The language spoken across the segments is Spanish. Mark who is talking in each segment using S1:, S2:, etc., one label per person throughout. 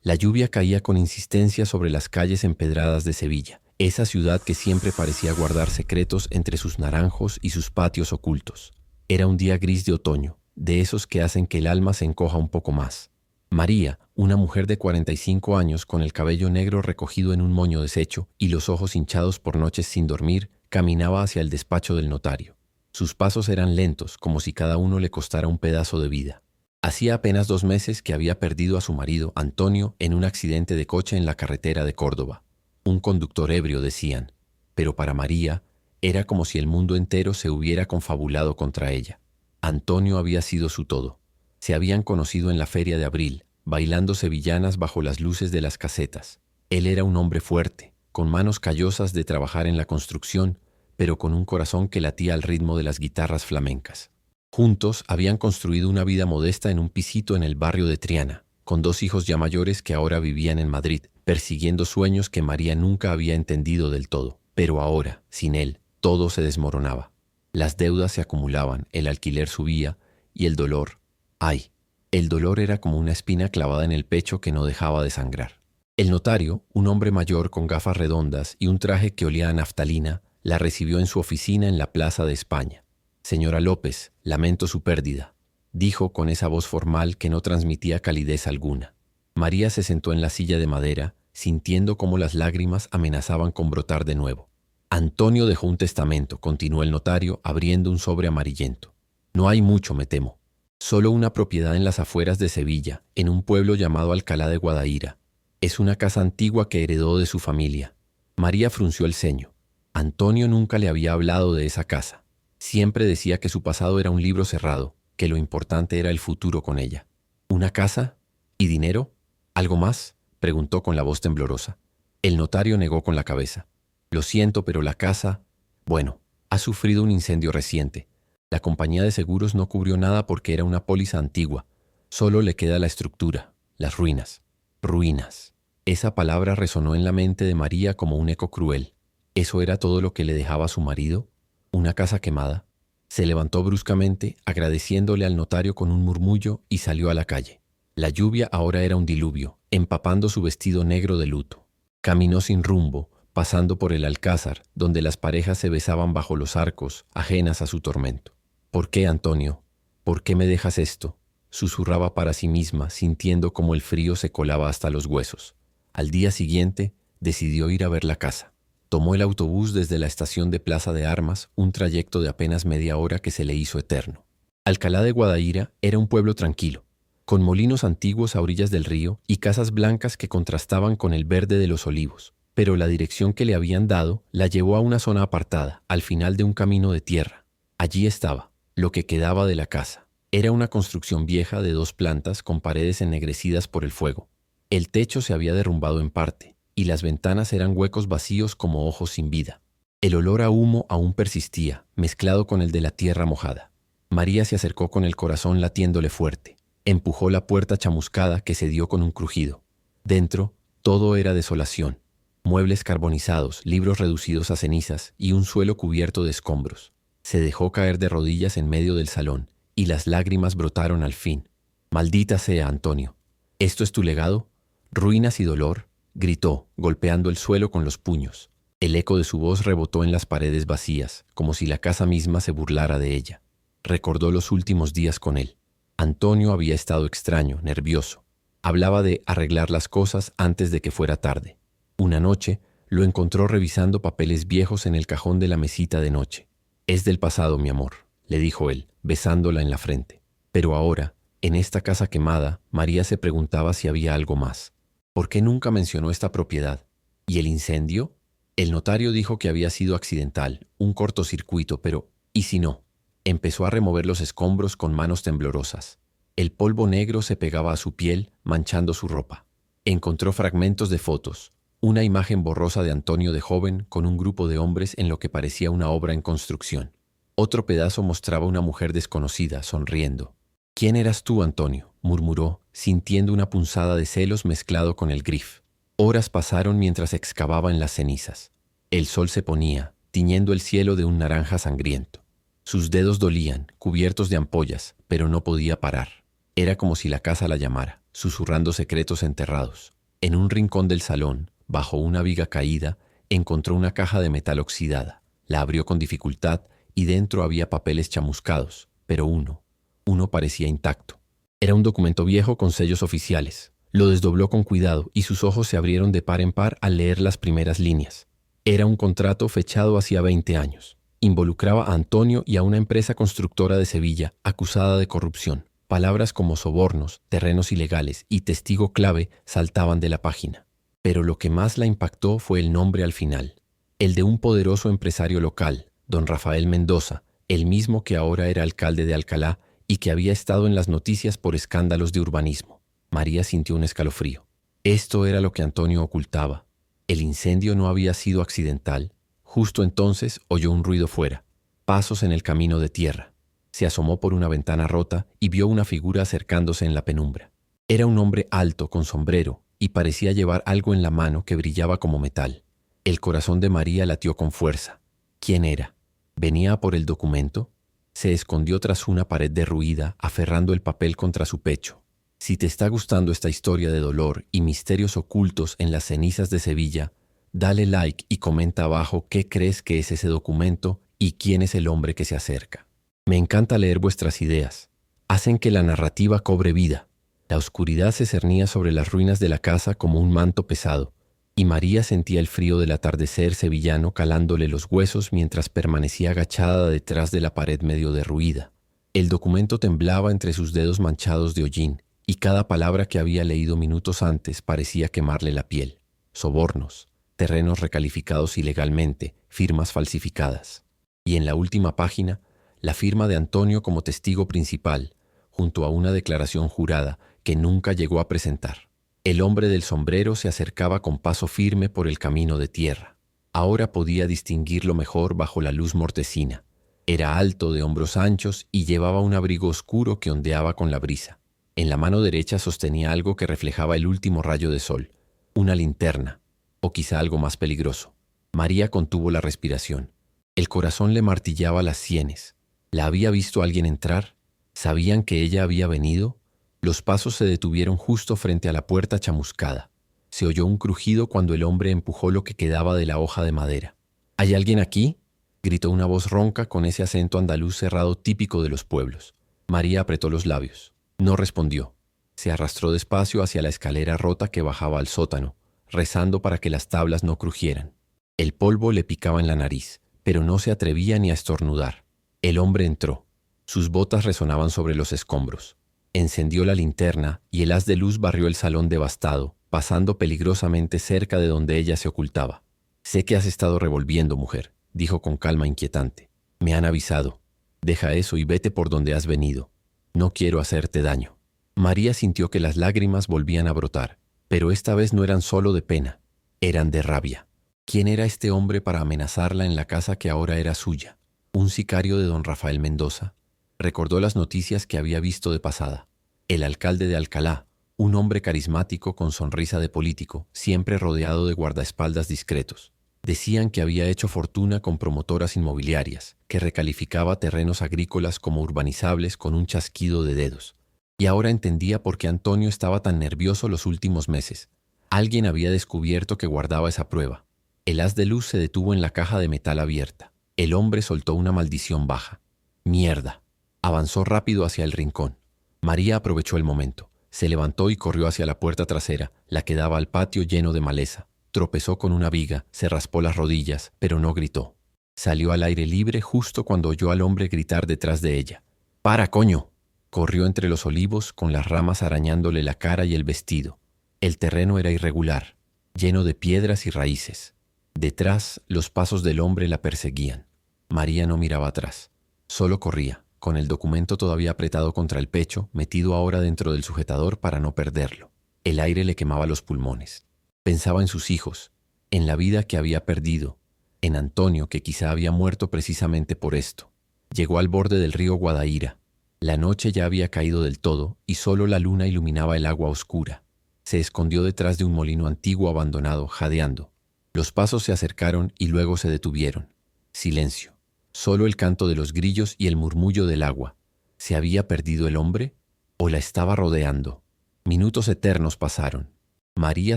S1: La lluvia caía con insistencia sobre las calles empedradas de Sevilla, esa ciudad que siempre parecía guardar secretos entre sus naranjos y sus patios ocultos. Era un día gris de otoño, de esos que hacen que el alma se encoja un poco más. María, una mujer de 45 años con el cabello negro recogido en un moño deshecho y los ojos hinchados por noches sin dormir, caminaba hacia el despacho del notario. Sus pasos eran lentos, como si cada uno le costara un pedazo de vida. Hacía apenas 2 meses que había perdido a su marido, Antonio, en un accidente de coche en la carretera de Córdoba. Un conductor ebrio, decían, pero para María era como si el mundo entero se hubiera confabulado contra ella. Antonio había sido su todo. Se habían conocido en la feria de abril, bailando sevillanas bajo las luces de las casetas. Él era un hombre fuerte, con manos callosas de trabajar en la construcción, pero con un corazón que latía al ritmo de las guitarras flamencas. Juntos habían construido una vida modesta en un pisito en el barrio de Triana, con 2 hijos ya mayores que ahora vivían en Madrid, persiguiendo sueños que María nunca había entendido del todo. Pero ahora, sin él, todo se desmoronaba. Las deudas se acumulaban, el alquiler subía y el dolor. ¡Ay! El dolor era como una espina clavada en el pecho que no dejaba de sangrar. El notario, un hombre mayor con gafas redondas y un traje que olía a naftalina, la recibió en su oficina en la Plaza de España. «Señora López, lamento su pérdida», dijo con esa voz formal que no transmitía calidez alguna. María se sentó en la silla de madera, sintiendo cómo las lágrimas amenazaban con brotar de nuevo. «Antonio dejó un testamento», continuó el notario, abriendo un sobre amarillento. «No hay mucho, me temo. Solo una propiedad en las afueras de Sevilla, en un pueblo llamado Alcalá de Guadaira. Es una casa antigua que heredó de su familia». María frunció el ceño. Antonio nunca le había hablado de esa casa. Siempre decía que su pasado era un libro cerrado, que lo importante era el futuro con ella. ¿Una casa? ¿Y dinero? ¿Algo más?, preguntó con la voz temblorosa. El notario negó con la cabeza. «Lo siento, pero la casa... Bueno, ha sufrido un incendio reciente. La compañía de seguros no cubrió nada porque era una póliza antigua. Solo le queda la estructura, las ruinas». Ruinas. Esa palabra resonó en la mente de María como un eco cruel. ¿Eso era todo lo que le dejaba a su marido? ¿Una casa quemada? Se levantó bruscamente, agradeciéndole al notario con un murmullo, y salió a la calle. La lluvia ahora era un diluvio, empapando su vestido negro de luto. Caminó sin rumbo, pasando por el alcázar, donde las parejas se besaban bajo los arcos, ajenas a su tormento. «¿Por qué, Antonio? ¿Por qué me dejas esto?», susurraba para sí misma, sintiendo cómo el frío se colaba hasta los huesos. Al día siguiente, decidió ir a ver la casa. Tomó el autobús desde la estación de Plaza de Armas, un trayecto de apenas media hora que se le hizo eterno. Alcalá de Guadaira era un pueblo tranquilo, con molinos antiguos a orillas del río y casas blancas que contrastaban con el verde de los olivos. Pero la dirección que le habían dado la llevó a una zona apartada, al final de un camino de tierra. Allí estaba, lo que quedaba de la casa. Era una construcción vieja de 2 plantas con paredes ennegrecidas por el fuego. El techo se había derrumbado en parte, y las ventanas eran huecos vacíos como ojos sin vida. El olor a humo aún persistía, mezclado con el de la tierra mojada. María se acercó con el corazón latiéndole fuerte. Empujó la puerta chamuscada que se dio con un crujido. Dentro, todo era desolación. Muebles carbonizados, libros reducidos a cenizas y un suelo cubierto de escombros. Se dejó caer de rodillas en medio del salón, y las lágrimas brotaron al fin. «Maldita sea, Antonio. ¿Esto es tu legado? ¿Ruinas y dolor?», gritó, golpeando el suelo con los puños. El eco de su voz rebotó en las paredes vacías, como si la casa misma se burlara de ella. Recordó los últimos días con él. Antonio había estado extraño, nervioso. Hablaba de arreglar las cosas antes de que fuera tarde. Una noche lo encontró revisando papeles viejos en el cajón de la mesita de noche. «Es del pasado, mi amor», le dijo él, besándola en la frente. Pero ahora, en esta casa quemada, María se preguntaba si había algo más. ¿Por qué nunca mencionó esta propiedad? ¿Y el incendio? El notario dijo que había sido accidental, un cortocircuito, pero ¿y si no? Empezó a remover los escombros con manos temblorosas. El polvo negro se pegaba a su piel, manchando su ropa. Encontró fragmentos de fotos, una imagen borrosa de Antonio de joven con un grupo de hombres en lo que parecía una obra en construcción. Otro pedazo mostraba una mujer desconocida, sonriendo. «¿Quién eras tú, Antonio?», murmuró, sintiendo una punzada de celos mezclado con el grif. Horas pasaron mientras excavaba en las cenizas. El sol se ponía, tiñendo el cielo de un naranja sangriento. Sus dedos dolían, cubiertos de ampollas, pero no podía parar. Era como si la casa la llamara, susurrando secretos enterrados. En un rincón del salón, bajo una viga caída, encontró una caja de metal oxidada. La abrió con dificultad y dentro había papeles chamuscados, pero uno parecía intacto. Era un documento viejo con sellos oficiales. Lo desdobló con cuidado y sus ojos se abrieron de par en par al leer las primeras líneas. Era un contrato fechado hacía 20 años. Involucraba a Antonio y a una empresa constructora de Sevilla acusada de corrupción. Palabras como sobornos, terrenos ilegales y testigo clave saltaban de la página. Pero lo que más la impactó fue el nombre al final, el de un poderoso empresario local, don Rafael Mendoza, el mismo que ahora era alcalde de Alcalá y que había estado en las noticias por escándalos de urbanismo. María sintió un escalofrío. Esto era lo que Antonio ocultaba. El incendio no había sido accidental. Justo entonces oyó un ruido fuera, pasos en el camino de tierra. Se asomó por una ventana rota y vio una figura acercándose en la penumbra. Era un hombre alto, con sombrero, y parecía llevar algo en la mano que brillaba como metal. El corazón de María latió con fuerza. ¿Quién era? ¿Venía a por el documento? Se escondió tras una pared derruida, aferrando el papel contra su pecho. Si te está gustando esta historia de dolor y misterios ocultos en las cenizas de Sevilla, dale like y comenta abajo qué crees que es ese documento y quién es el hombre que se acerca. Me encanta leer vuestras ideas. Hacen que la narrativa cobre vida. La oscuridad se cernía sobre las ruinas de la casa como un manto pesado, y María sentía el frío del atardecer sevillano calándole los huesos mientras permanecía agachada detrás de la pared medio derruida. El documento temblaba entre sus dedos manchados de hollín, y cada palabra que había leído minutos antes parecía quemarle la piel. Sobornos, terrenos recalificados ilegalmente, firmas falsificadas. Y en la última página, la firma de Antonio como testigo principal, junto a una declaración jurada que nunca llegó a presentar. El hombre del sombrero se acercaba con paso firme por el camino de tierra. Ahora podía distinguirlo mejor bajo la luz mortecina. Era alto, de hombros anchos, y llevaba un abrigo oscuro que ondeaba con la brisa. En la mano derecha sostenía algo que reflejaba el último rayo de sol, una linterna, o quizá algo más peligroso. María contuvo la respiración. El corazón le martillaba las sienes. ¿La había visto alguien entrar? ¿Sabían que ella había venido? Los pasos se detuvieron justo frente a la puerta chamuscada. Se oyó un crujido cuando el hombre empujó lo que quedaba de la hoja de madera. ¿Hay alguien aquí?, gritó una voz ronca con ese acento andaluz cerrado típico de los pueblos. María apretó los labios. No respondió. Se arrastró despacio hacia la escalera rota que bajaba al sótano, rezando para que las tablas no crujieran. El polvo le picaba en la nariz, pero no se atrevía ni a estornudar. El hombre entró. Sus botas resonaban sobre los escombros. Encendió la linterna y el haz de luz barrió el salón devastado, pasando peligrosamente cerca de donde ella se ocultaba. «Sé que has estado revolviendo, mujer», dijo con calma inquietante. «Me han avisado. Deja eso y vete por donde has venido. No quiero hacerte daño». María sintió que las lágrimas volvían a brotar, pero esta vez no eran solo de pena, eran de rabia. ¿Quién era este hombre para amenazarla en la casa que ahora era suya? ¿Un sicario de don Rafael Mendoza? Recordó las noticias que había visto de pasada. El alcalde de Alcalá, un hombre carismático con sonrisa de político, siempre rodeado de guardaespaldas discretos. Decían que había hecho fortuna con promotoras inmobiliarias, que recalificaba terrenos agrícolas como urbanizables con un chasquido de dedos. Y ahora entendía por qué Antonio estaba tan nervioso los últimos meses. Alguien había descubierto que guardaba esa prueba. El haz de luz se detuvo en la caja de metal abierta. El hombre soltó una maldición baja. «Mierda». Avanzó rápido hacia el rincón. María aprovechó el momento. Se levantó y corrió hacia la puerta trasera, la que daba al patio lleno de maleza. Tropezó con una viga, se raspó las rodillas, pero no gritó. Salió al aire libre justo cuando oyó al hombre gritar detrás de ella. «¡Para, coño!». Corrió entre los olivos con las ramas arañándole la cara y el vestido. El terreno era irregular, lleno de piedras y raíces. Detrás, los pasos del hombre la perseguían. María no miraba atrás, solo corría, con el documento todavía apretado contra el pecho, metido ahora dentro del sujetador para no perderlo. El aire le quemaba los pulmones. Pensaba en sus hijos, en la vida que había perdido, en Antonio, que quizá había muerto precisamente por esto. Llegó al borde del río Guadaíra. La noche ya había caído del todo y solo la luna iluminaba el agua oscura. Se escondió detrás de un molino antiguo abandonado, jadeando. Los pasos se acercaron y luego se detuvieron. Silencio. Solo el canto de los grillos y el murmullo del agua. ¿Se había perdido el hombre? ¿O la estaba rodeando? Minutos eternos pasaron. María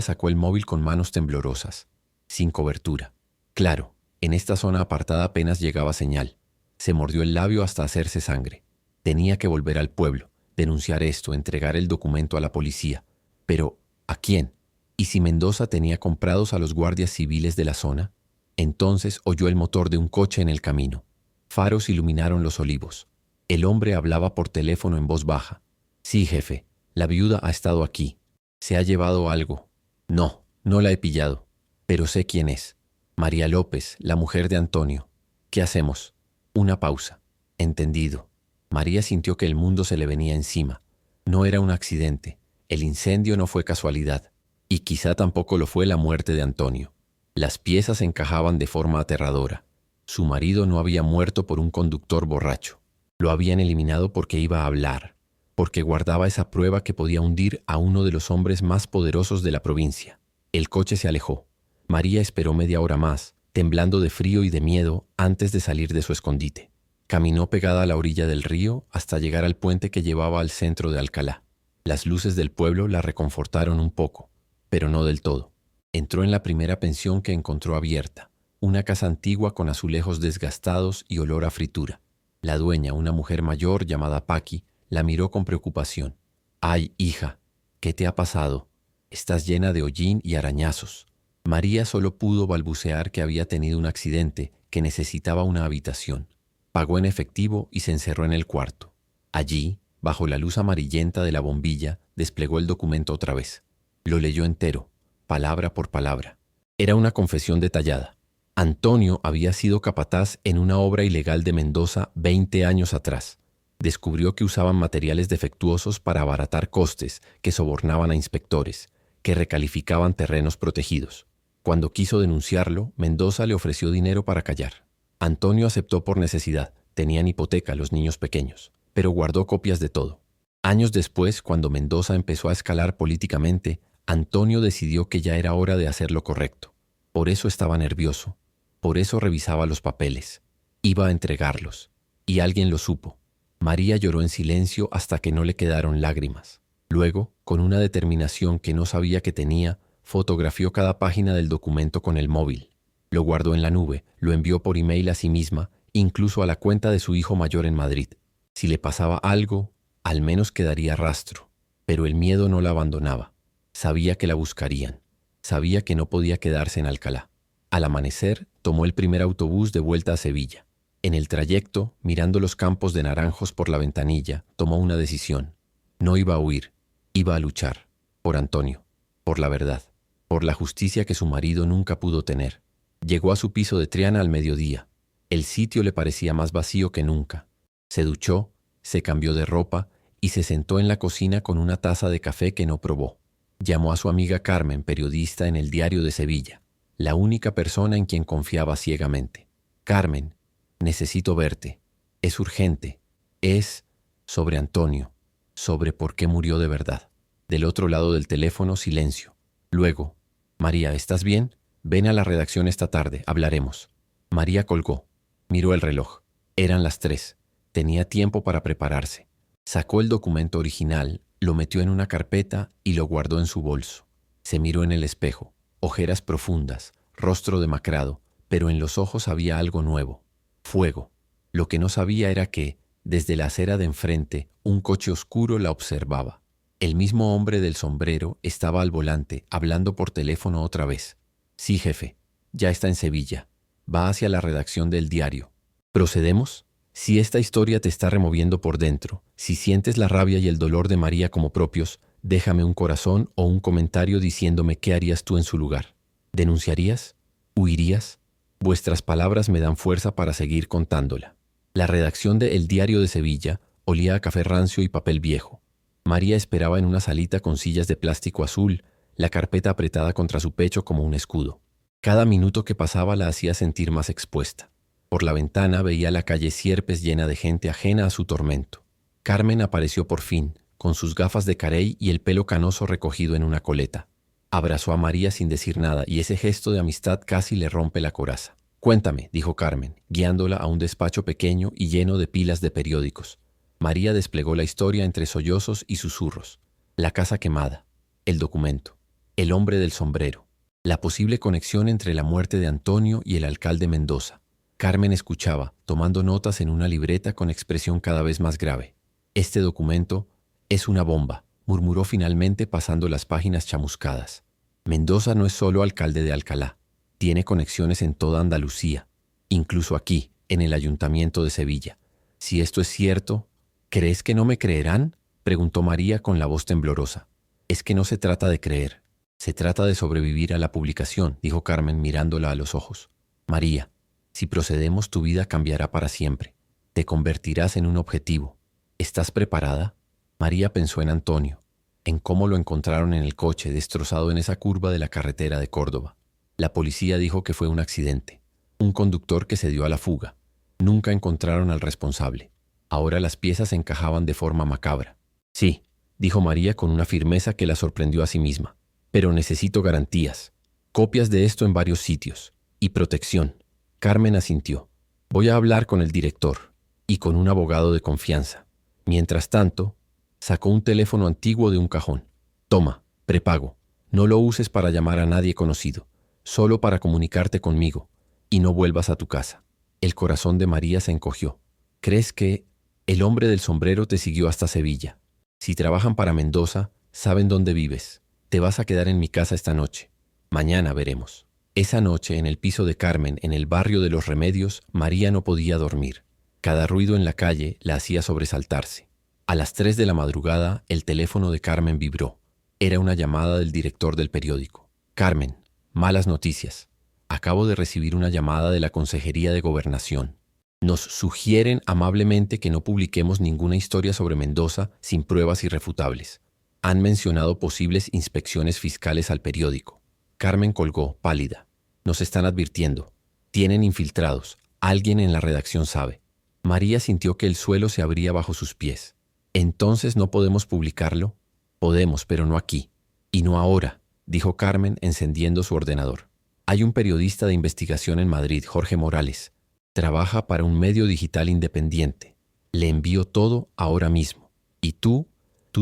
S1: sacó el móvil con manos temblorosas. Sin cobertura. Claro, en esta zona apartada apenas llegaba señal. Se mordió el labio hasta hacerse sangre. Tenía que volver al pueblo, denunciar esto, entregar el documento a la policía. Pero, ¿a quién? ¿Y si Mendoza tenía comprados a los guardias civiles de la zona? Entonces oyó el motor de un coche en el camino. Faros iluminaron los olivos. El hombre hablaba por teléfono en voz baja. Sí, jefe, la viuda ha estado aquí. ¿Se ha llevado algo? No, no la he pillado. Pero sé quién es. María López, la mujer de Antonio. ¿Qué hacemos? Una pausa. Entendido. María sintió que el mundo se le venía encima. No era un accidente. El incendio no fue casualidad. Y quizá tampoco lo fue la muerte de Antonio. Las piezas encajaban de forma aterradora. Su marido no había muerto por un conductor borracho. Lo habían eliminado porque iba a hablar, porque guardaba esa prueba que podía hundir a uno de los hombres más poderosos de la provincia. El coche se alejó. María esperó media hora más, temblando de frío y de miedo antes de salir de su escondite. Caminó pegada a la orilla del río hasta llegar al puente que llevaba al centro de Alcalá. Las luces del pueblo la reconfortaron un poco, pero no del todo. Entró en la primera pensión que encontró abierta, una casa antigua con azulejos desgastados y olor a fritura. La dueña, una mujer mayor llamada Paqui, la miró con preocupación. «Ay, hija, ¿qué te ha pasado? Estás llena de hollín y arañazos». María solo pudo balbucear que había tenido un accidente, que necesitaba una habitación. Pagó en efectivo y se encerró en el cuarto. Allí, bajo la luz amarillenta de la bombilla, desplegó el documento otra vez. Lo leyó entero, palabra por palabra. Era una confesión detallada. Antonio había sido capataz en una obra ilegal de Mendoza 20 años atrás. Descubrió que usaban materiales defectuosos para abaratar costes, que sobornaban a inspectores, que recalificaban terrenos protegidos. Cuando quiso denunciarlo, Mendoza le ofreció dinero para callar. Antonio aceptó por necesidad, tenían hipoteca los niños pequeños, pero guardó copias de todo. Años después, cuando Mendoza empezó a escalar políticamente, Antonio decidió que ya era hora de hacer lo correcto. Por eso estaba nervioso, por eso revisaba los papeles. Iba a entregarlos, y alguien lo supo. María lloró en silencio hasta que no le quedaron lágrimas. Luego, con una determinación que no sabía que tenía, fotografió cada página del documento con el móvil. Lo guardó en la nube, lo envió por email a sí misma, incluso a la cuenta de su hijo mayor en Madrid. Si le pasaba algo, al menos quedaría rastro. Pero el miedo no la abandonaba. Sabía que la buscarían. Sabía que no podía quedarse en Alcalá. Al amanecer, tomó el primer autobús de vuelta a Sevilla. En el trayecto, mirando los campos de naranjos por la ventanilla, tomó una decisión. No iba a huir, iba a luchar. Por Antonio, por la verdad, por la justicia que su marido nunca pudo tener. Llegó a su piso de Triana al mediodía. El sitio le parecía más vacío que nunca. Se duchó, se cambió de ropa y se sentó en la cocina con una taza de café que no probó. Llamó a su amiga Carmen, periodista en el Diario de Sevilla, la única persona en quien confiaba ciegamente. «Carmen, necesito verte. Es urgente. Es sobre Antonio, sobre por qué murió de verdad». Del otro lado del teléfono, silencio. Luego, «María, ¿estás bien? Ven a la redacción esta tarde, hablaremos». María colgó. Miró el reloj. Eran las 3. Tenía tiempo para prepararse. Sacó el documento original, lo metió en una carpeta y lo guardó en su bolso. Se miró en el espejo. Ojeras profundas, rostro demacrado, pero en los ojos había algo nuevo. Fuego. Lo que no sabía era que, desde la acera de enfrente, un coche oscuro la observaba. El mismo hombre del sombrero estaba al volante, hablando por teléfono otra vez. «Sí, jefe. Ya está en Sevilla. Va hacia la redacción del diario. ¿Procedemos? Si esta historia te está removiendo por dentro, si sientes la rabia y el dolor de María como propios, déjame un corazón o un comentario diciéndome qué harías tú en su lugar. ¿Denunciarías? ¿Huirías? Vuestras palabras me dan fuerza para seguir contándola». La redacción de El Diario de Sevilla olía a café rancio y papel viejo. María esperaba en una salita con sillas de plástico azul, la carpeta apretada contra su pecho como un escudo. Cada minuto que pasaba la hacía sentir más expuesta. Por la ventana veía la calle Sierpes llena de gente ajena a su tormento. Carmen apareció por fin, con sus gafas de carey y el pelo canoso recogido en una coleta. Abrazó a María sin decir nada y ese gesto de amistad casi le rompe la coraza. «Cuéntame», dijo Carmen, guiándola a un despacho pequeño y lleno de pilas de periódicos. María desplegó la historia entre sollozos y susurros. La casa quemada, el documento. El hombre del sombrero. La posible conexión entre la muerte de Antonio y el alcalde Mendoza. Carmen escuchaba, tomando notas en una libreta con expresión cada vez más grave. Este documento es una bomba, murmuró finalmente pasando las páginas chamuscadas. Mendoza no es solo alcalde de Alcalá, tiene conexiones en toda Andalucía, incluso aquí, en el Ayuntamiento de Sevilla. Si esto es cierto, ¿crees que no me creerán?, preguntó María con la voz temblorosa. Es que no se trata de creer, se trata de sobrevivir a la publicación, dijo Carmen mirándola a los ojos. María, si procedemos tu vida cambiará para siempre. Te convertirás en un objetivo. ¿Estás preparada? María pensó en Antonio, en cómo lo encontraron en el coche destrozado en esa curva de la carretera de Córdoba. La policía dijo que fue un accidente, un conductor que se dio a la fuga. Nunca encontraron al responsable. Ahora las piezas encajaban de forma macabra. Sí, dijo María con una firmeza que la sorprendió a sí misma. Pero necesito garantías. Copias de esto en varios sitios. Y protección. Carmen asintió. Voy a hablar con el director. Y con un abogado de confianza. Mientras tanto, sacó un teléfono antiguo de un cajón. Toma, prepago. No lo uses para llamar a nadie conocido. Solo para comunicarte conmigo. Y no vuelvas a tu casa. El corazón de María se encogió. ¿Crees que el hombre del sombrero te siguió hasta Sevilla? Si trabajan para Mendoza, saben dónde vives. Te vas a quedar en mi casa esta noche. Mañana veremos. Esa noche, en el piso de Carmen, en el barrio de Los Remedios, María no podía dormir. Cada ruido en la calle la hacía sobresaltarse. A las 3 de la madrugada, el teléfono de Carmen vibró. Era una llamada del director del periódico. Carmen, malas noticias. Acabo de recibir una llamada de la Consejería de Gobernación. Nos sugieren amablemente que no publiquemos ninguna historia sobre Mendoza sin pruebas irrefutables. Han mencionado posibles inspecciones fiscales al periódico. Carmen colgó, pálida. Nos están advirtiendo. Tienen infiltrados. Alguien en la redacción sabe. María sintió que el suelo se abría bajo sus pies. ¿Entonces no podemos publicarlo? Podemos, pero no aquí. Y no ahora, dijo Carmen encendiendo su ordenador. Hay un periodista de investigación en Madrid, Jorge Morales. Trabaja para un medio digital independiente. Le envío todo ahora mismo. Y tú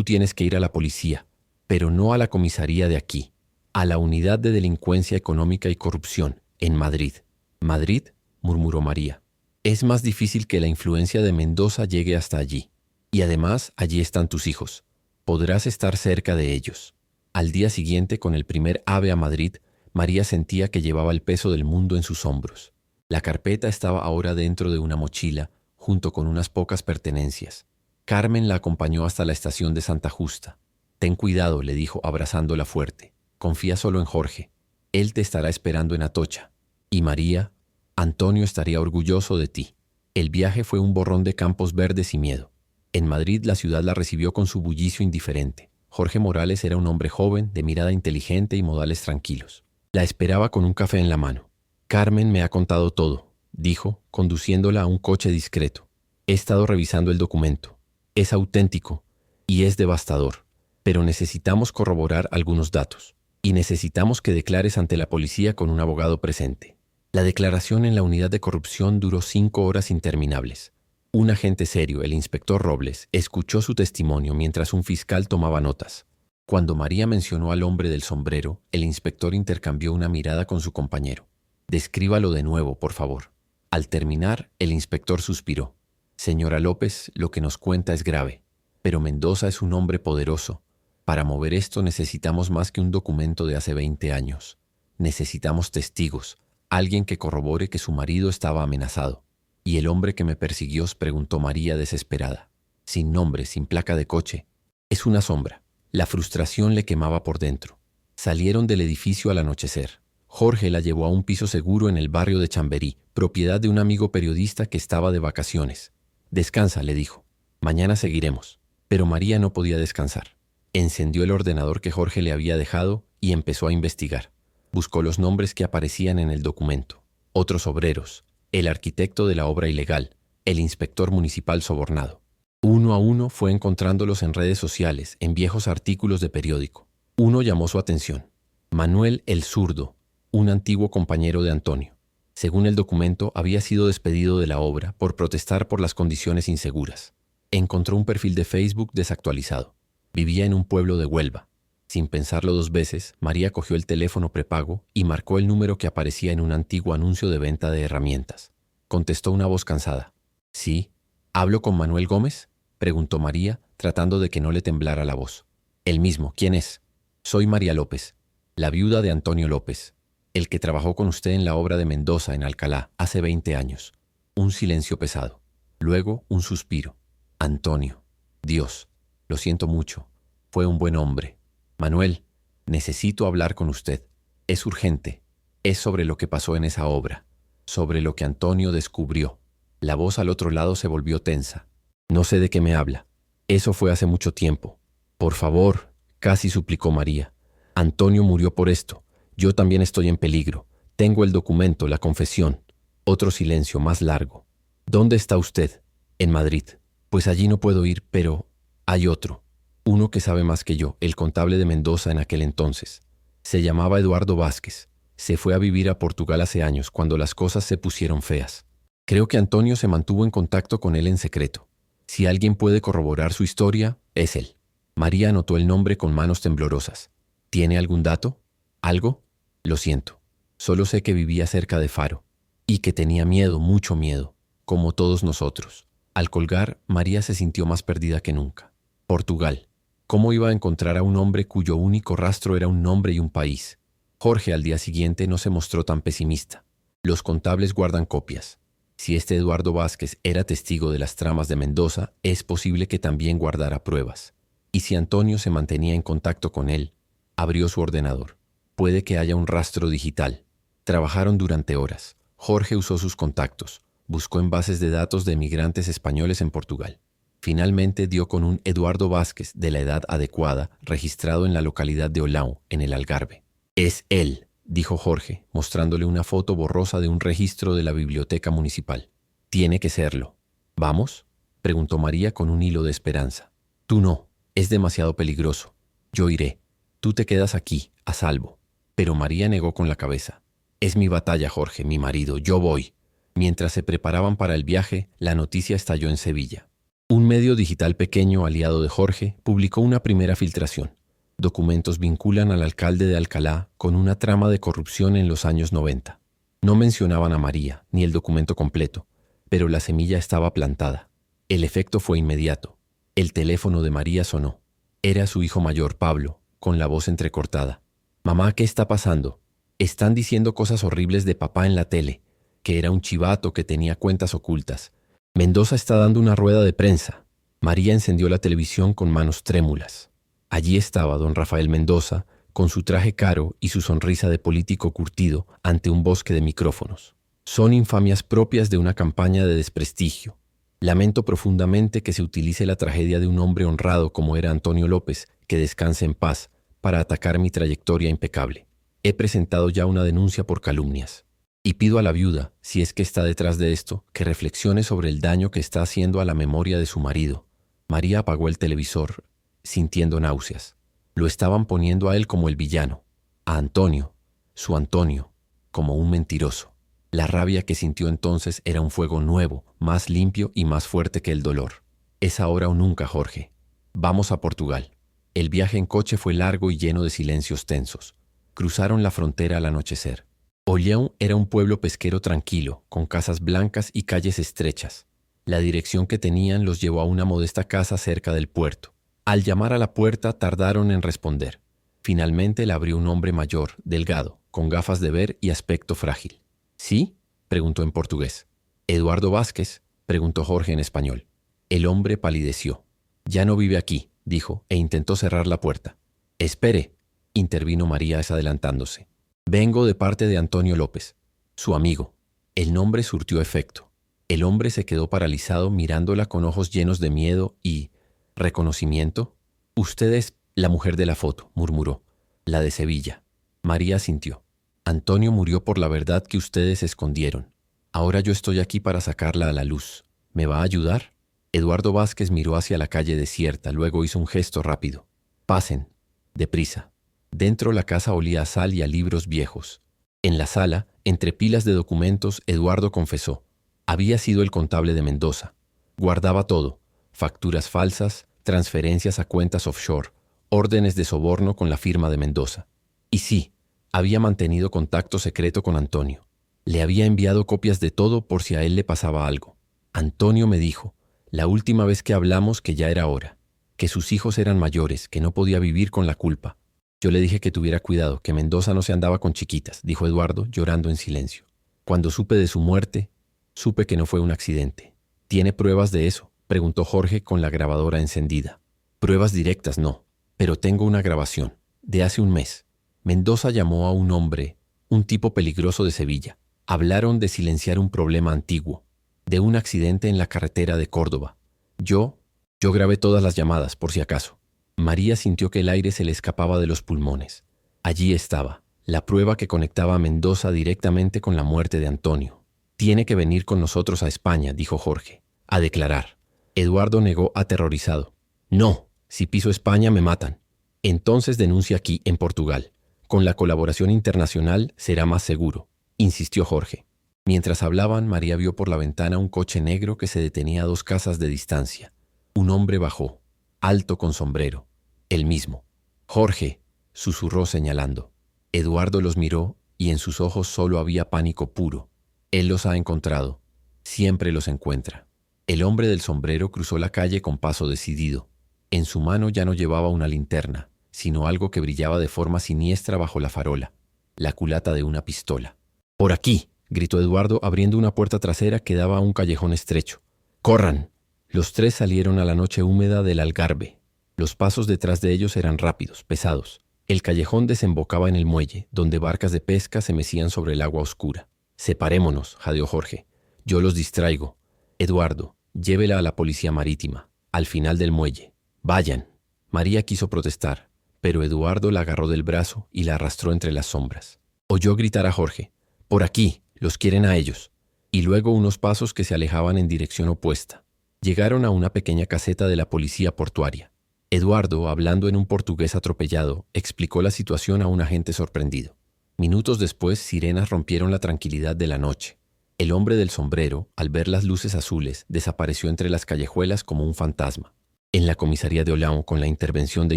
S1: tienes que ir a la policía, pero no a la comisaría de aquí, a la Unidad de Delincuencia Económica y Corrupción, en Madrid. ¿Madrid?, murmuró María. Es más difícil que la influencia de Mendoza llegue hasta allí. Y además, allí están tus hijos. Podrás estar cerca de ellos. Al día siguiente, con el primer AVE a Madrid, María sentía que llevaba el peso del mundo en sus hombros. La carpeta estaba ahora dentro de una mochila, junto con unas pocas pertenencias. Carmen la acompañó hasta la estación de Santa Justa. Ten cuidado, le dijo abrazándola fuerte. Confía solo en Jorge. Él te estará esperando en Atocha. Y María, Antonio estaría orgulloso de ti. El viaje fue un borrón de campos verdes y miedo. En Madrid la ciudad la recibió con su bullicio indiferente. Jorge Morales era un hombre joven, de mirada inteligente y modales tranquilos. La esperaba con un café en la mano. Carmen me ha contado todo, dijo, conduciéndola a un coche discreto. He estado revisando el documento. Es auténtico y es devastador, pero necesitamos corroborar algunos datos y necesitamos que declares ante la policía con un abogado presente. La declaración en la unidad de corrupción duró 5 horas interminables. Un agente serio, el inspector Robles, escuchó su testimonio mientras un fiscal tomaba notas. Cuando María mencionó al hombre del sombrero, el inspector intercambió una mirada con su compañero. Descríbalo de nuevo, por favor. Al terminar, el inspector suspiró. Señora López, lo que nos cuenta es grave, pero Mendoza es un hombre poderoso. Para mover esto necesitamos más que un documento de hace 20 años. Necesitamos testigos, alguien que corrobore que su marido estaba amenazado. ¿Y el hombre que me persiguió?, preguntó María desesperada. Sin nombre, sin placa de coche. Es una sombra. La frustración le quemaba por dentro. Salieron del edificio al anochecer. Jorge la llevó a un piso seguro en el barrio de Chamberí, propiedad de un amigo periodista que estaba de vacaciones. Descansa, le dijo. Mañana seguiremos. Pero María no podía descansar. Encendió el ordenador que Jorge le había dejado y empezó a investigar. Buscó los nombres que aparecían en el documento. Otros obreros, el arquitecto de la obra ilegal, el inspector municipal sobornado. Uno a uno fue encontrándolos en redes sociales, en viejos artículos de periódico. Uno llamó su atención. Manuel el Zurdo, un antiguo compañero de Antonio. Según el documento, había sido despedido de la obra por protestar por las condiciones inseguras. Encontró un perfil de Facebook desactualizado. Vivía en un pueblo de Huelva. Sin pensarlo dos veces, María cogió el teléfono prepago y marcó el número que aparecía en un antiguo anuncio de venta de herramientas. Contestó una voz cansada. «Sí. ¿Hablo con Manuel Gómez?», preguntó María, tratando de que no le temblara la voz. «El mismo. ¿Quién es?». «Soy María López, la viuda de Antonio López, el que trabajó con usted en la obra de Mendoza en Alcalá hace 20 años». Un silencio pesado. Luego un suspiro. «Antonio. Dios. Lo siento mucho. Fue un buen hombre. Manuel, necesito hablar con usted. Es urgente. Es sobre lo que pasó en esa obra. Sobre lo que Antonio descubrió». La voz al otro lado se volvió tensa. «No sé de qué me habla. Eso fue hace mucho tiempo. Por favor», casi suplicó María. «Antonio murió por esto. Yo también estoy en peligro. Tengo el documento, la confesión». Otro silencio más largo. «¿Dónde está usted?». «En Madrid». «Pues allí no puedo ir, pero hay otro. Uno que sabe más que yo, el contable de Mendoza en aquel entonces. Se llamaba Eduardo Vázquez. Se fue a vivir a Portugal hace años, cuando las cosas se pusieron feas. Creo que Antonio se mantuvo en contacto con él en secreto. Si alguien puede corroborar su historia, es él». María anotó el nombre con manos temblorosas. «¿Tiene algún dato? ¿Algo?». «Lo siento. Solo sé que vivía cerca de Faro. Y que tenía miedo, mucho miedo, como todos nosotros». Al colgar, María se sintió más perdida que nunca. Portugal. ¿Cómo iba a encontrar a un hombre cuyo único rastro era un nombre y un país? Jorge al día siguiente no se mostró tan pesimista. Los contables guardan copias. Si este Eduardo Vázquez era testigo de las tramas de Mendoza, es posible que también guardara pruebas. Y si Antonio se mantenía en contacto con él, abrió su ordenador. Puede que haya un rastro digital. Trabajaron durante horas. Jorge usó sus contactos. Buscó en bases de datos de emigrantes españoles en Portugal. Finalmente dio con un Eduardo Vázquez de la edad adecuada, registrado en la localidad de Olão, en el Algarve. «Es él», dijo Jorge, mostrándole una foto borrosa de un registro de la biblioteca municipal. «Tiene que serlo». «¿Vamos?», preguntó María con un hilo de esperanza. «Tú no, es demasiado peligroso. Yo iré. Tú te quedas aquí, a salvo». Pero María negó con la cabeza. «Es mi batalla, Jorge, mi marido. Yo voy». Mientras se preparaban para el viaje, la noticia estalló en Sevilla. Un medio digital pequeño aliado de Jorge publicó una primera filtración. Documentos vinculan al alcalde de Alcalá con una trama de corrupción en los años 90. No mencionaban a María, ni el documento completo, pero la semilla estaba plantada. El efecto fue inmediato. El teléfono de María sonó. Era su hijo mayor, Pablo, con la voz entrecortada. «Mamá, ¿qué está pasando? Están diciendo cosas horribles de papá en la tele, que era un chivato que tenía cuentas ocultas. Mendoza está dando una rueda de prensa». María encendió la televisión con manos trémulas. Allí estaba don Rafael Mendoza, con su traje caro y su sonrisa de político curtido ante un bosque de micrófonos. «Son infamias propias de una campaña de desprestigio. Lamento profundamente que se utilice la tragedia de un hombre honrado como era Antonio López, que descanse en paz, para atacar mi trayectoria impecable. He presentado ya una denuncia por calumnias. Y pido a la viuda, si es que está detrás de esto, que reflexione sobre el daño que está haciendo a la memoria de su marido». María apagó el televisor, sintiendo náuseas. Lo estaban poniendo a él como el villano, a Antonio, su Antonio, como un mentiroso. La rabia que sintió entonces era un fuego nuevo, más limpio y más fuerte que el dolor. «Es ahora o nunca, Jorge. Vamos a Portugal». El viaje en coche fue largo y lleno de silencios tensos. Cruzaron la frontera al anochecer. Olão era un pueblo pesquero tranquilo, con casas blancas y calles estrechas. La dirección que tenían los llevó a una modesta casa cerca del puerto. Al llamar a la puerta tardaron en responder. Finalmente la abrió un hombre mayor, delgado, con gafas de ver y aspecto frágil. «¿Sí?», preguntó en portugués. «¿Eduardo Vázquez?», preguntó Jorge en español. El hombre palideció. «Ya no vive aquí», dijo, e intentó cerrar la puerta. «Espere», intervino María adelantándose. «Vengo de parte de Antonio López, su amigo». El nombre surtió efecto. El hombre se quedó paralizado mirándola con ojos llenos de miedo y reconocimiento. «Usted es la mujer de la foto», murmuró. «La de Sevilla». María asintió. «Antonio murió por la verdad que ustedes escondieron. Ahora yo estoy aquí para sacarla a la luz. ¿Me va a ayudar?». Eduardo Vázquez miró hacia la calle desierta, luego hizo un gesto rápido. «Pasen, deprisa». Dentro la casa olía a sal y a libros viejos. En la sala, entre pilas de documentos, Eduardo confesó. Había sido el contable de Mendoza. Guardaba todo: facturas falsas, transferencias a cuentas offshore, órdenes de soborno con la firma de Mendoza. Y sí, había mantenido contacto secreto con Antonio. Le había enviado copias de todo por si a él le pasaba algo. Antonio me dijo, la última vez que hablamos, que ya era hora, que sus hijos eran mayores, que no podía vivir con la culpa. Yo le dije que tuviera cuidado, que Mendoza no se andaba con chiquitas, dijo Eduardo, llorando en silencio. Cuando supe de su muerte, supe que no fue un accidente. ¿Tiene pruebas de eso?, preguntó Jorge con la grabadora encendida. Pruebas directas no, pero tengo una grabación, de hace un mes. Mendoza llamó a un hombre, un tipo peligroso de Sevilla. Hablaron de silenciar un problema antiguo, de un accidente en la carretera de Córdoba. Yo grabé todas las llamadas, por si acaso. María sintió que el aire se le escapaba de los pulmones. Allí estaba, la prueba que conectaba a Mendoza directamente con la muerte de Antonio. Tiene que venir con nosotros a España, dijo Jorge, a declarar. Eduardo negó aterrorizado. No, si piso España me matan. Entonces denuncia aquí, en Portugal. Con la colaboración internacional será más seguro, insistió Jorge. Mientras hablaban, María vio por la ventana un coche negro que se detenía a 2 casas de distancia. Un hombre bajó, alto con sombrero. El mismo. Jorge, susurró señalando. Eduardo los miró y en sus ojos solo había pánico puro. Él los ha encontrado. Siempre los encuentra. El hombre del sombrero cruzó la calle con paso decidido. En su mano ya no llevaba una linterna, sino algo que brillaba de forma siniestra bajo la farola, la culata de una pistola. «¡Por aquí!», gritó Eduardo abriendo una puerta trasera que daba a un callejón estrecho. «¡Corran!». Los 3 salieron a la noche húmeda del Algarve. Los pasos detrás de ellos eran rápidos, pesados. El callejón desembocaba en el muelle, donde barcas de pesca se mecían sobre el agua oscura. «Separémonos», jadeó Jorge. «Yo los distraigo. Eduardo, llévela a la policía marítima, al final del muelle. Vayan». María quiso protestar, pero Eduardo la agarró del brazo y la arrastró entre las sombras. Oyó gritar a Jorge, «¡Por aquí! ¡Los quieren a ellos!». Y luego unos pasos que se alejaban en dirección opuesta. Llegaron a una pequeña caseta de la policía portuaria. Eduardo, hablando en un portugués atropellado, explicó la situación a un agente sorprendido. Minutos después, sirenas rompieron la tranquilidad de la noche. El hombre del sombrero, al ver las luces azules, desapareció entre las callejuelas como un fantasma. En la comisaría de Olão, con la intervención de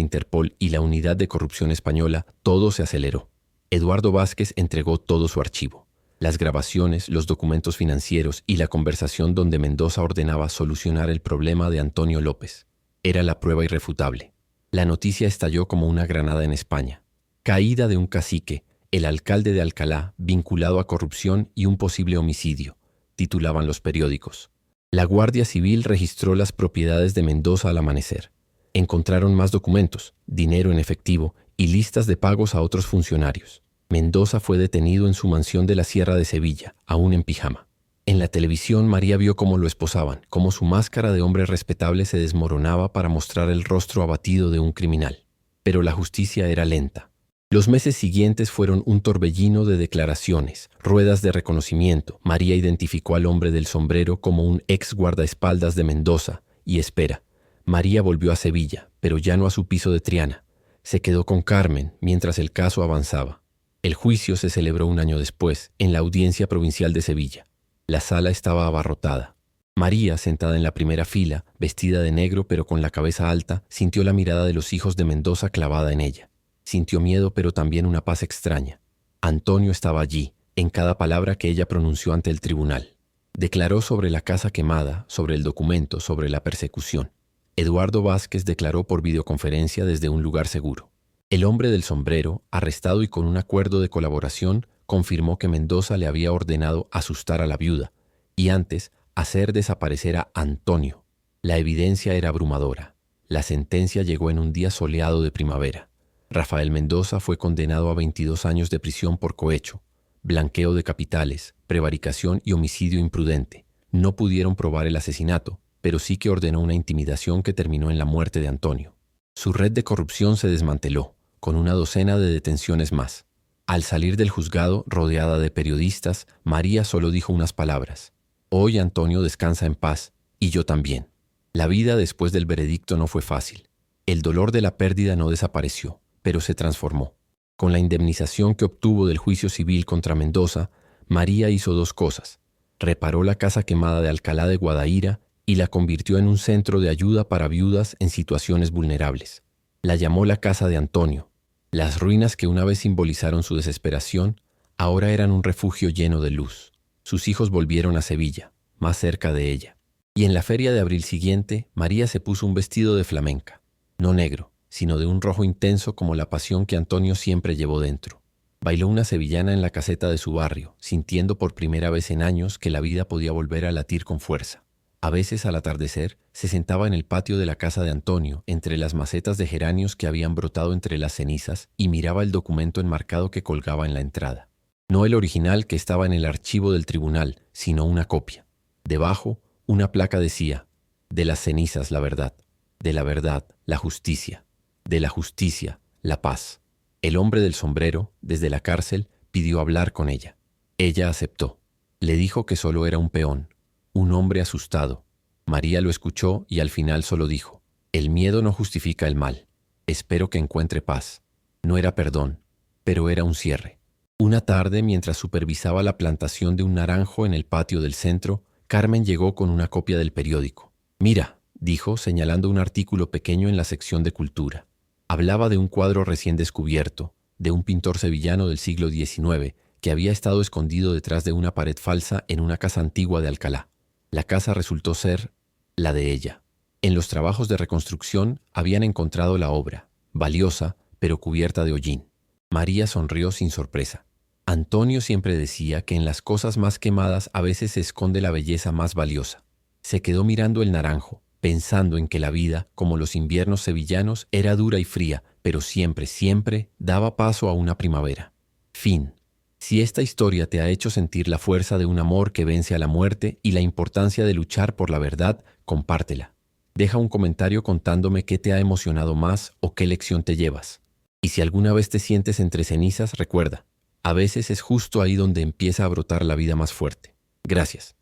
S1: Interpol y la unidad de corrupción española, todo se aceleró. Eduardo Vázquez entregó todo su archivo. Las grabaciones, los documentos financieros y la conversación donde Mendoza ordenaba solucionar el problema de Antonio López. Era la prueba irrefutable. La noticia estalló como una granada en España. Caída de un cacique, el alcalde de Alcalá, vinculado a corrupción y un posible homicidio, titulaban los periódicos. La Guardia Civil registró las propiedades de Mendoza al amanecer. Encontraron más documentos, dinero en efectivo y listas de pagos a otros funcionarios. Mendoza fue detenido en su mansión de la Sierra de Sevilla, aún en pijama. En la televisión María vio cómo lo esposaban, cómo su máscara de hombre respetable se desmoronaba para mostrar el rostro abatido de un criminal. Pero la justicia era lenta. Los meses siguientes fueron un torbellino de declaraciones, ruedas de reconocimiento. María identificó al hombre del sombrero como un ex guardaespaldas de Mendoza. Y espera, María volvió a Sevilla, pero ya no a su piso de Triana. Se quedó con Carmen mientras el caso avanzaba. El juicio se celebró un año después, en la Audiencia Provincial de Sevilla. La sala estaba abarrotada. María, sentada en la primera fila, vestida de negro pero con la cabeza alta, sintió la mirada de los hijos de Mendoza clavada en ella. Sintió miedo pero también una paz extraña. Antonio estaba allí, en cada palabra que ella pronunció ante el tribunal. Declaró sobre la casa quemada, sobre el documento, sobre la persecución. Eduardo Vázquez declaró por videoconferencia desde un lugar seguro. El hombre del sombrero, arrestado y con un acuerdo de colaboración, confirmó que Mendoza le había ordenado asustar a la viuda y antes hacer desaparecer a Antonio. La evidencia era abrumadora. La sentencia llegó en un día soleado de primavera. Rafael Mendoza fue condenado a 22 años de prisión por cohecho, blanqueo de capitales, prevaricación y homicidio imprudente. No pudieron probar el asesinato, pero sí que ordenó una intimidación que terminó en la muerte de Antonio. Su red de corrupción se desmanteló, con una docena de detenciones más. Al salir del juzgado, rodeada de periodistas, María solo dijo unas palabras. Hoy Antonio descansa en paz, y yo también. La vida después del veredicto no fue fácil. El dolor de la pérdida no desapareció, pero se transformó. Con la indemnización que obtuvo del juicio civil contra Mendoza, María hizo 2 cosas. Reparó la casa quemada de Alcalá de Guadaíra y la convirtió en un centro de ayuda para viudas en situaciones vulnerables. La llamó la casa de Antonio. Las ruinas que una vez simbolizaron su desesperación, ahora eran un refugio lleno de luz. Sus hijos volvieron a Sevilla, más cerca de ella. Y en la feria de abril siguiente, María se puso un vestido de flamenca, no negro, sino de un rojo intenso como la pasión que Antonio siempre llevó dentro. Bailó una sevillana en la caseta de su barrio, sintiendo por primera vez en años que la vida podía volver a latir con fuerza. A veces, al atardecer, se sentaba en el patio de la casa de Antonio, entre las macetas de geranios que habían brotado entre las cenizas, y miraba el documento enmarcado que colgaba en la entrada. No el original que estaba en el archivo del tribunal, sino una copia. Debajo, una placa decía: de las cenizas la verdad, de la verdad la justicia, de la justicia la paz. El hombre del sombrero, desde la cárcel, pidió hablar con ella. Ella aceptó. Le dijo que solo era un peón, un hombre asustado. María lo escuchó y al final solo dijo: el miedo no justifica el mal. Espero que encuentre paz. No era perdón, pero era un cierre. Una tarde, mientras supervisaba la plantación de un naranjo en el patio del centro, Carmen llegó con una copia del periódico. «Mira», dijo, señalando un artículo pequeño en la sección de cultura. Hablaba de un cuadro recién descubierto, de un pintor sevillano del siglo XIX, que había estado escondido detrás de una pared falsa en una casa antigua de Alcalá. La casa resultó ser la de ella. En los trabajos de reconstrucción habían encontrado la obra, valiosa, pero cubierta de hollín. María sonrió sin sorpresa. Antonio siempre decía que en las cosas más quemadas a veces se esconde la belleza más valiosa. Se quedó mirando el naranjo, pensando en que la vida, como los inviernos sevillanos, era dura y fría, pero siempre, siempre daba paso a una primavera. Fin. Si esta historia te ha hecho sentir la fuerza de un amor que vence a la muerte y la importancia de luchar por la verdad, compártela. Deja un comentario contándome qué te ha emocionado más o qué lección te llevas. Y si alguna vez te sientes entre cenizas, recuerda, a veces es justo ahí donde empieza a brotar la vida más fuerte. Gracias.